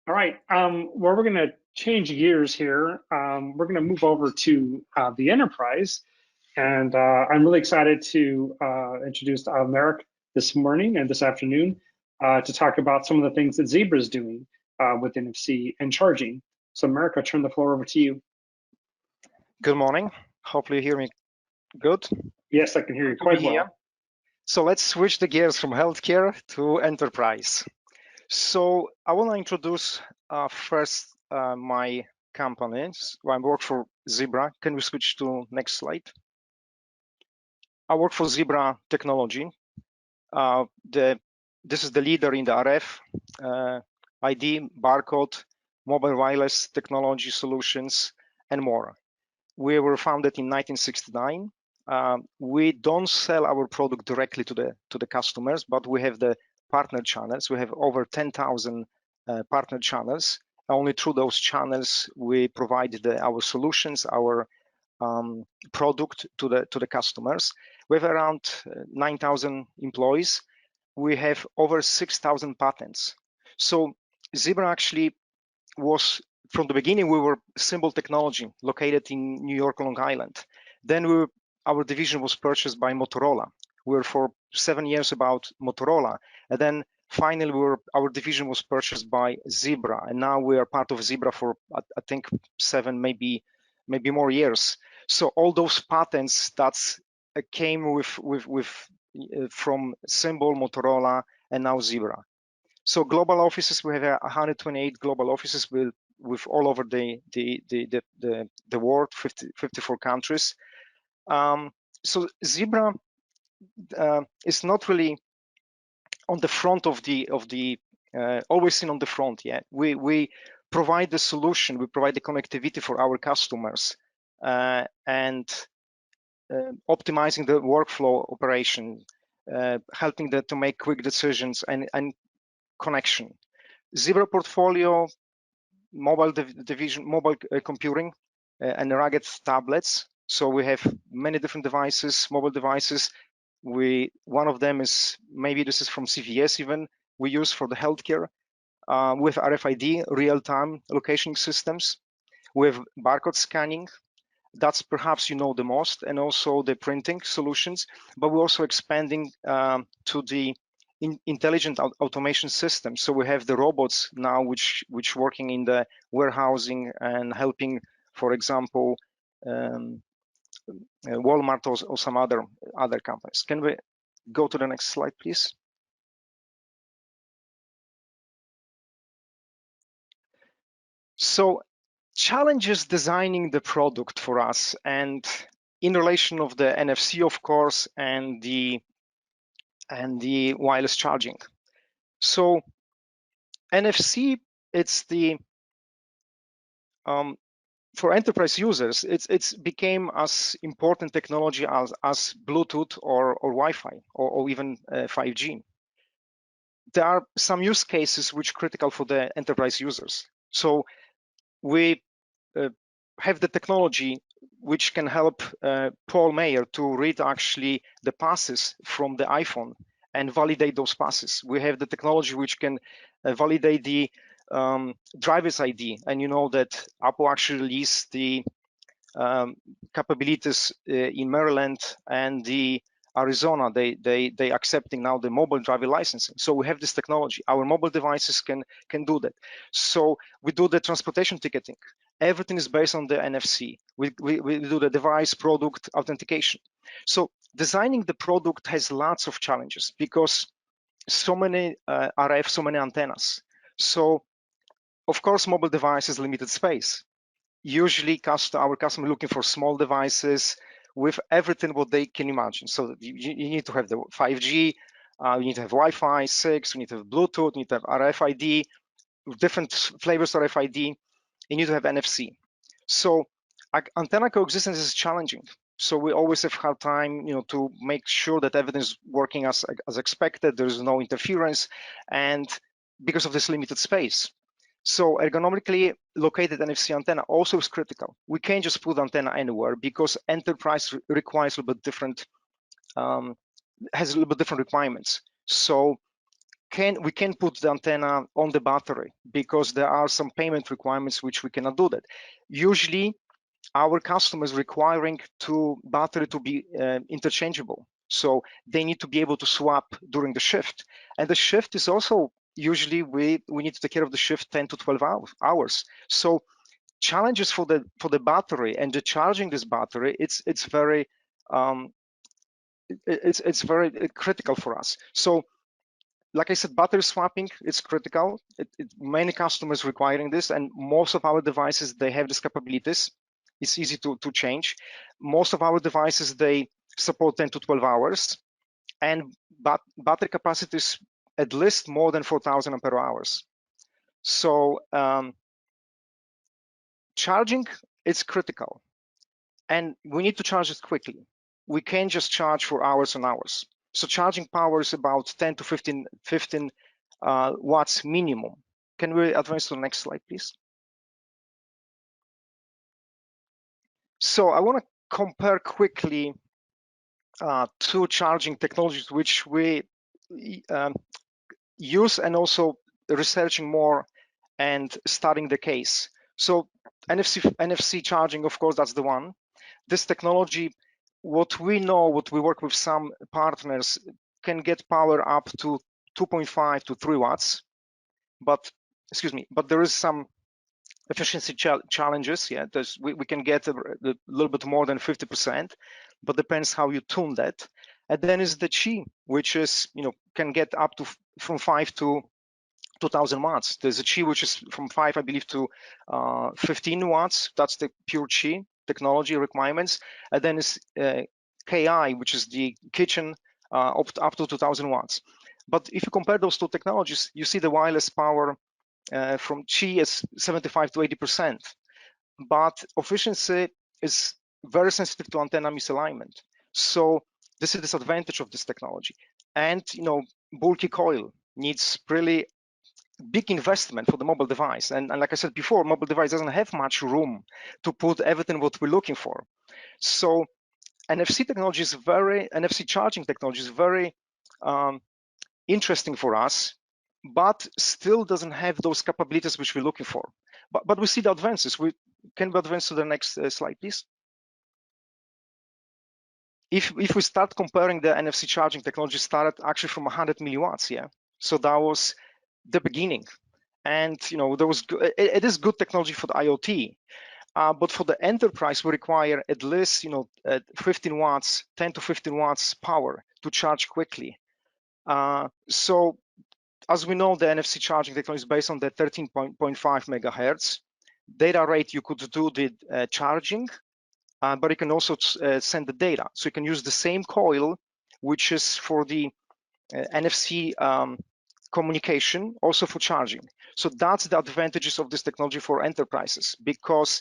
All right. Well, we're going to change gears here. We're going to move over to the enterprise. And I'm really excited to introduce Merrick this morning and this afternoon to talk about some of the things that Zebra is doing with NFC and charging. So, Merrick, I'll turn the floor over to you. Good morning. Hopefully you hear me good. Yes, I can hear you Good to be quite well. here. So let's switch the gears from healthcare to enterprise. So I want to introduce first my company. I work for Zebra. Can we switch to next slide? I work for Zebra Technology. This is the leader in the RF, ID, barcode, mobile wireless technology solutions, and more. We were founded in 1969. We don't sell our product directly to the customers, but we have the partner channels. We have over 10,000 partner channels. Only through those channels we provide our solutions, our product to the customers. We have around 9,000 employees. We have over 6,000 patents. So Zebra actually was, from the beginning, we were Symbol Technology located in New York, Long Island. Then our division was purchased by Motorola. We were for 7 years about Motorola. And then finally, our division was purchased by Zebra. And now we are part of Zebra for, I think, 7, maybe more years. So all those patents that came from Symbol, Motorola, and now Zebra. So global offices, we have 128 global offices with all over the world, 54 countries. So Zebra is not really on the front of the always seen on the front. Yeah, we provide the solution, we provide the connectivity for our customers, and optimizing the workflow operation, helping them to make quick decisions and connection. Zebra portfolio, mobile division, mobile computing, and rugged tablets. So we have many different devices, mobile devices. One of them is, maybe this is from CVS even, we use for the healthcare with RFID, real-time location systems. We have barcode scanning. That's perhaps the most, and also the printing solutions. But we're also expanding to the intelligent automation system. So we have the robots now which working in the warehousing and helping, for example, Walmart or some other companies. Can we go to the next slide, please? So challenges designing the product for us, and in relation of the NFC, of course, and the wireless charging. So NFC, it's the for enterprise users, it's became as important technology as Bluetooth or Wi-Fi or even 5G. There are some use cases which are critical for the enterprise users. So we have the technology which can help Paul Mayer to read actually the passes from the iPhone and validate those passes. We have the technology which can validate the driver's ID, and that Apple actually released the capabilities in Maryland and the Arizona. They accepting now the mobile driver licensing. So we have this technology. Our mobile devices can do that. So we do the transportation ticketing. Everything is based on the NFC. We do the device product authentication. So designing the product has lots of challenges because so many RF, so many antennas. So of course, mobile devices, limited space. Usually our customer looking for small devices with everything what they can imagine. So you need to have the 5G, you need to have Wi-Fi 6, you need to have Bluetooth, you need to have RFID, different flavors of RFID, you need to have NFC. So antenna coexistence is challenging. So we always have hard time, to make sure that everything is working as expected. There is no interference, and because of this limited space. So ergonomically located NFC antenna also is critical. We can't just put antenna anywhere because enterprise requires a little bit different, has a little bit different requirements. So we can put the antenna on the battery because there are some payment requirements which we cannot do that. Usually, our customers requiring battery to be interchangeable, so they need to be able to swap during the shift, and the shift is also usually we need to take care of the shift 10 to 12 hours. So challenges for the battery and the charging this battery, it's very it's very critical for us. So like I said, battery swapping is critical. Many customers requiring this, and most of our devices, they have these capabilities. It's easy to change. Most of our devices, they support 10 to 12 hours, and battery capacity is at least more than 4,000 ampere hours. So charging is critical, and we need to charge it quickly. We can't just charge for hours and hours. So charging power is about 10 to 15 watts minimum. Can we advance to the next slide, please? So I want to compare quickly two charging technologies which we use, and also researching more and studying the case. So NFC charging, of course, that's the one. This technology, what we know, what we work with some partners, can get power up to 2.5 to 3 watts. But there is some efficiency challenges. Yeah, we can get a little bit more than 50%, but depends how you tune that. And then is the Qi, which is can get up to from 5 to 2000 watts. There's a Qi which is from 5, I believe, to 15 watts. That's the pure Qi technology requirements. And then is Ki, which is the kitchen, up to 2000 watts. But if you compare those two technologies, you see the wireless power from Qi is 75 to 80%, but efficiency is very sensitive to antenna misalignment. So this is the disadvantage of this technology. And bulky coil needs really big investment for the mobile device. And like I said before, mobile device doesn't have much room to put everything what we're looking for. So NFC charging technology is very interesting for us, but still doesn't have those capabilities which we're looking for. But we see the advances. Can we advance to the next slide, please? If we start comparing, the NFC charging technology started actually from 100 milliwatts, yeah. So that was the beginning, and it is good technology for the IoT, but for the enterprise, we require at least 15 watts, 10 to 15 watts power to charge quickly. So as we know, the NFC charging technology is based on the 13.5 megahertz data rate. You could do the charging, but you can also send the data. So you can use the same coil, which is for the NFC communication, also for charging. So that's the advantages of this technology for enterprises, because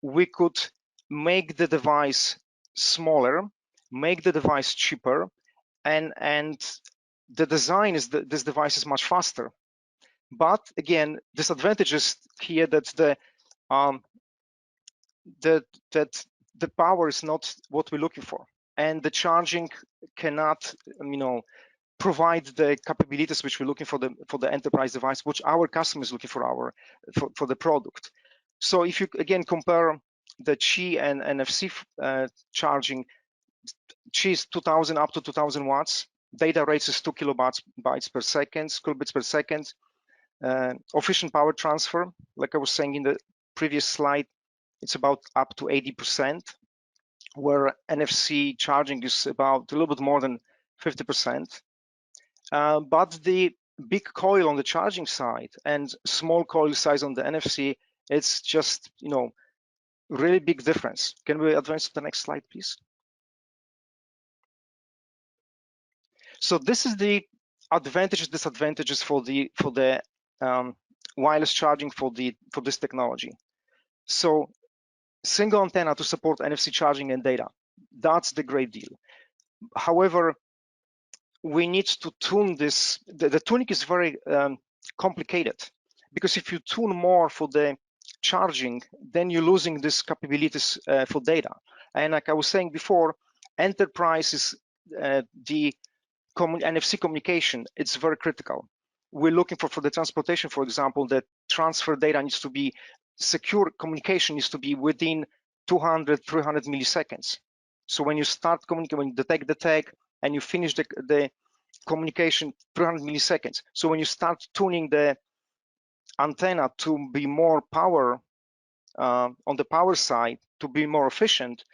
we could make the device smaller, make the device cheaper, and the design is this device is much faster. But again, disadvantage is here that the power is not what we're looking for, and the charging cannot provide the capabilities which we're looking for the enterprise device, which our customers looking for the product. So if you again compare the Qi and NFC charging, Qi is 2000 up to 2000 watts. Data rates is 2 kilobits per second, kilobits per second. Efficient power transfer, like I was saying in the previous slide, it's about up to 80%, where NFC charging is about a little bit more than 50%. But the big coil on the charging side and small coil size on the NFC, it's just really big difference. Can we advance to the next slide, please? So this is the advantages, disadvantages for the wireless charging for this technology. So single antenna to support NFC charging and data, that's the great deal. However, we need to tune this. The tuning is very complicated, because if you tune more for the charging, then you're losing these capabilities for data. And like I was saying before, enterprise is the NFC communication, it's very critical. we're looking for the transportation, for example, that transfer data needs to be secure, communication needs to be within 200, 300 milliseconds. So when you start communicating, when you detect the tag and you finish the communication, 300 milliseconds. So when you start tuning the antenna to be more power on the power side, to be more efficient,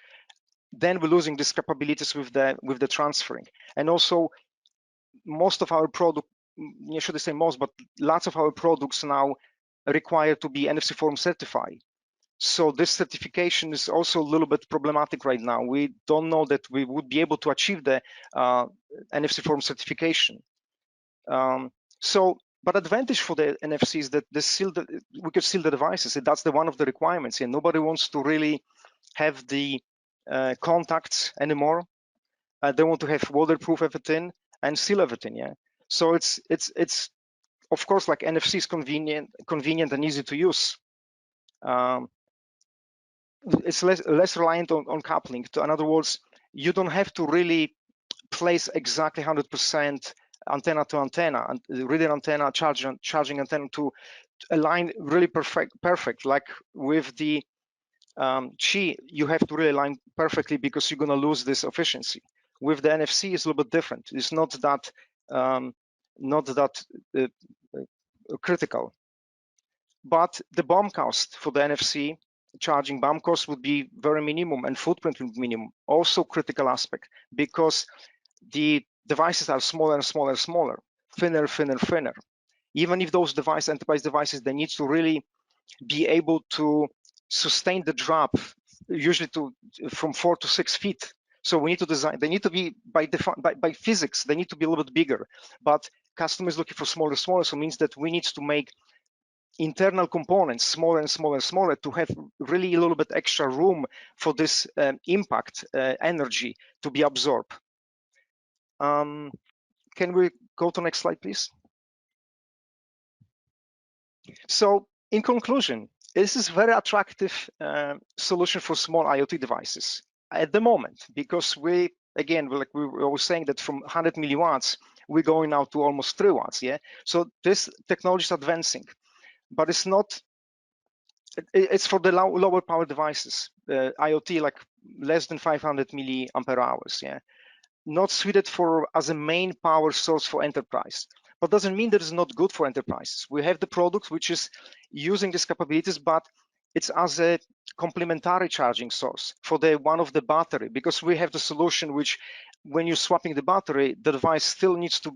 then we're losing these capabilities with the transferring. And also, most of our product, should I say most, but lots of our products now require to be NFC form certified. So this certification is also a little bit problematic right now. We don't know that we would be able to achieve the NFC form certification. But advantage for the NFC is that we could seal the devices. That's one of the requirements, and nobody wants to really have the contacts anymore. They want to have waterproof everything and seal everything. Yeah. So it's of course, like NFC is convenient and easy to use. It's less reliant on coupling. In other words, you don't have to really place exactly 100% antenna to antenna and reader antenna, charging antenna to align really perfect. Like with the Qi, you have to really align perfectly because you're going to lose this efficiency. With the NFC, it's a little bit different. It's not that critical. But the BOM cost for the NFC charging BOM cost would be very minimum and footprint would be minimum. Also critical aspect because the devices are smaller and smaller and smaller, thinner, thinner, thinner. Even if those enterprise devices, they need to really be able to sustain the drop, usually from 4 to 6 feet. So we need to design. They need to be by physics. They need to be a little bit bigger. But customers looking for smaller, smaller. So it means that we need to make internal components smaller and smaller and smaller to have really a little bit extra room for this impact energy to be absorbed. Can we go to the next slide, please? So in conclusion, this is a very attractive solution for small IoT devices at the moment, because we were saying that from 100 milliwatts, we're going now to almost 3 watts. Yeah. So this technology is advancing, but it's not. It's for the lower power devices, IoT, like less than 500 milliampere hours. Yeah. Not suited for as a main power source for enterprise, but doesn't mean that it's not good for enterprises. We have the product which is using these capabilities, but it's as a complementary charging source for one of the battery, because we have the solution which, when you're swapping the battery, the device still needs to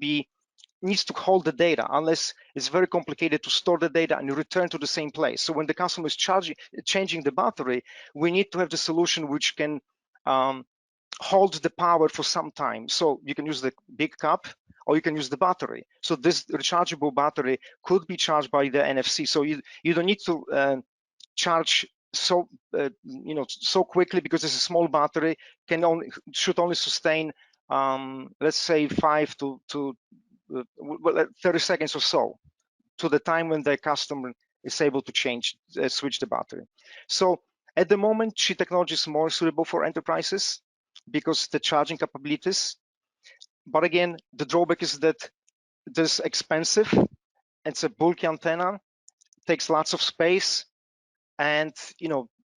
hold the data, unless it's very complicated to store the data and return to the same place. So when the customer is changing the battery, we need to have the solution which can hold the power for some time. So you can use the big cup or you can use the battery. So this rechargeable battery could be charged by the NFC. So you don't need to charge so quickly, because it's a small battery, should only sustain let's say 5 to 30 seconds or so, to the time when the customer is able to switch the battery. So at the moment, Qi technology is more suitable for enterprises because the charging capabilities. But again, the drawback is that this is expensive. It's a bulky antenna, takes lots of space, and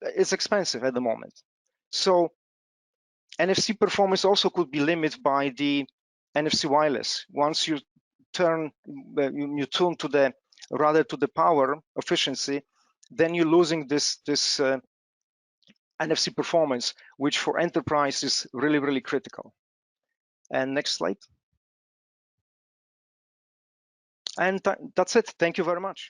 it's expensive at the moment. So NFC performance also could be limited by the NFC wireless. Once you tune to the power efficiency, then you're losing this NFC performance, which for enterprise is really, really critical. And next slide. And that's it. Thank you very much.